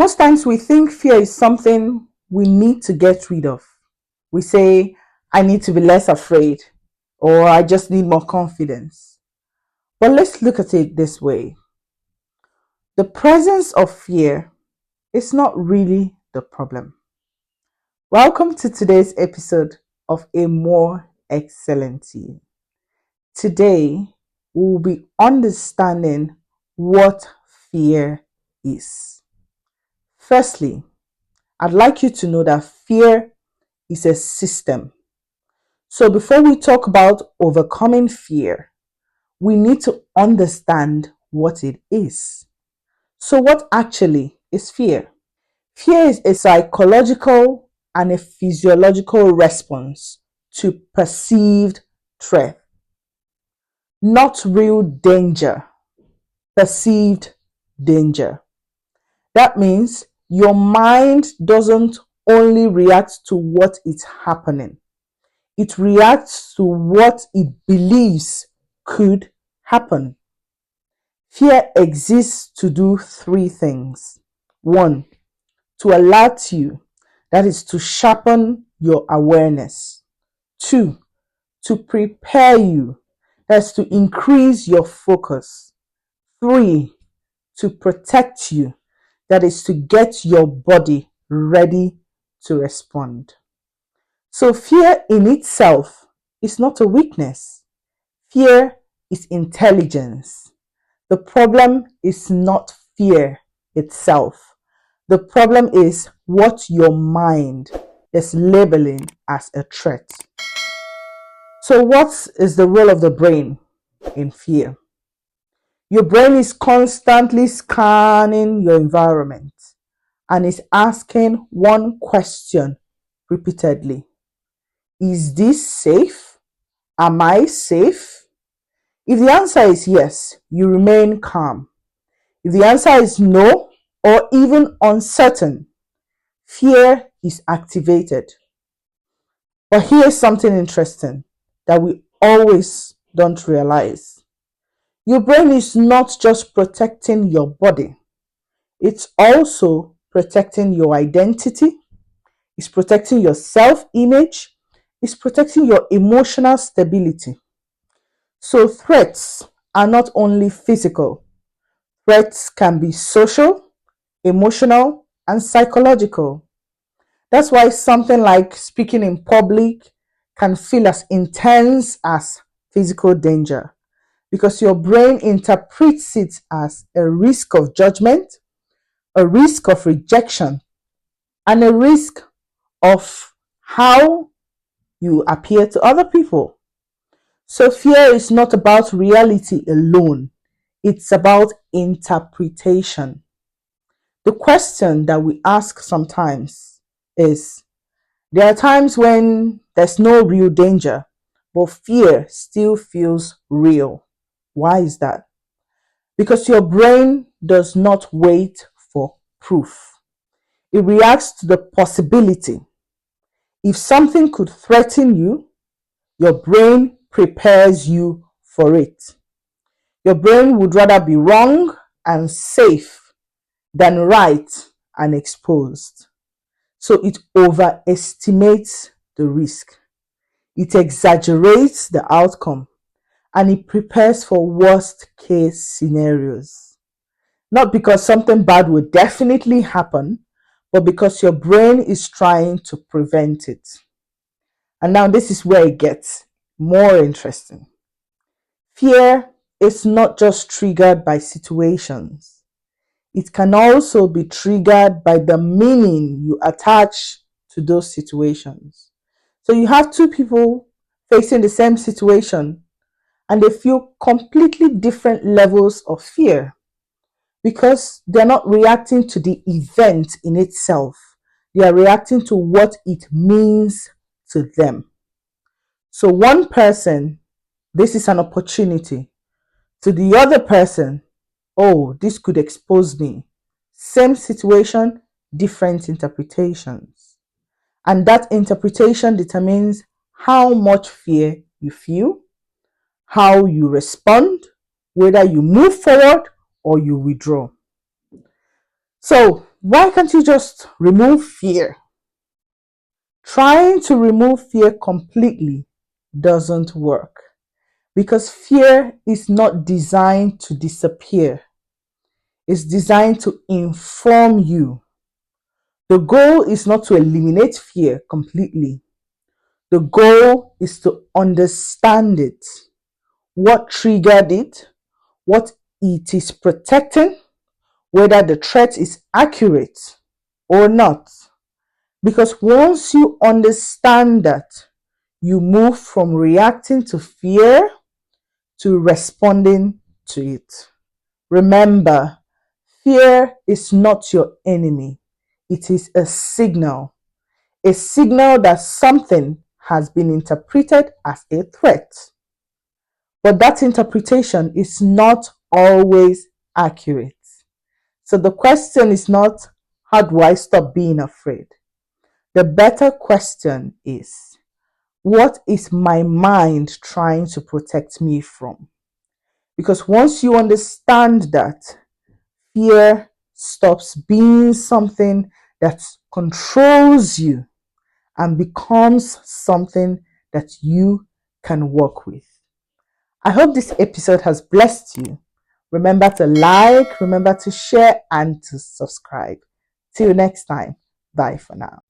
Most times we think fear is something we need to get rid of. We say, I need to be less afraid, or I just need more confidence. But let's look at it this way: the presence of fear is not really the problem. Welcome to today's episode of A More Excellent You. Today, we will be understanding what fear is. Firstly, I'd like you to know that fear is a system. So before we talk about overcoming fear, we need to understand what it is. So what actually is fear? Fear is a psychological and a physiological response to perceived threat, not real danger, perceived danger. That means your mind doesn't only react to what is happening, it reacts to what it believes could happen. Fear exists to do three things. One, to alert you, that is to sharpen your awareness. Two, to prepare you, that's to increase your focus. Three, to protect you, that is to get your body ready to respond. So fear in itself is not a weakness. Fear is intelligence. The problem is not fear itself. The problem is what your mind is labeling as a threat. So what is the role of the brain in fear? Your brain is constantly scanning your environment and is asking one question repeatedly. Is this safe? Am I safe? If the answer is yes, you remain calm. If the answer is no or even uncertain, fear is activated. But here's something interesting that we always don't realize. Your brain is not just protecting your body, it's also protecting your identity, it's protecting your self-image, it's protecting your emotional stability. So threats are not only physical, threats can be social, emotional, and psychological. That's why something like speaking in public can feel as intense as physical danger, because your brain interprets it as a risk of judgment, a risk of rejection, and a risk of how you appear to other people. So fear is not about reality alone, it's about interpretation. The question that we ask sometimes is, there are times when there's no real danger, but fear still feels real. Why is that? Because your brain does not wait for proof. It reacts to the possibility. If something could threaten you, your brain prepares you for it. Your brain would rather be wrong and safe than right and exposed. So it overestimates the risk. It exaggerates the outcome and it prepares for worst case scenarios. Not because something bad will definitely happen, but because your brain is trying to prevent it. And now this is where it gets more interesting. Fear is not just triggered by situations. It can also be triggered by the meaning you attach to those situations. So you have two people facing the same situation and they feel completely different levels of fear because they're not reacting to the event in itself. They are reacting to what it means to them. So one person, this is an opportunity. To the other person, oh, this could expose me. Same situation, different interpretations. And that interpretation determines how much fear you feel, how you respond, whether you move forward or you withdraw. So Why can't you just remove fear? Trying to remove fear completely doesn't work because fear is not designed to disappear. It's designed to inform you. The goal is not to eliminate fear completely. The goal is to understand it, what triggered it, what it is protecting, whether the threat is accurate or not. Because once you understand that, you move from reacting to fear to responding to it. Remember, fear is not your enemy. It is a signal that something has been interpreted as a threat. But that interpretation is not always accurate. So the question is not, how do I stop being afraid? The better question is, what is my mind trying to protect me from? Because once you understand that, fear stops being something that controls you and becomes something that you can work with. I hope this episode has blessed you. Remember to like, remember to share, and to subscribe. Till next time, bye for now.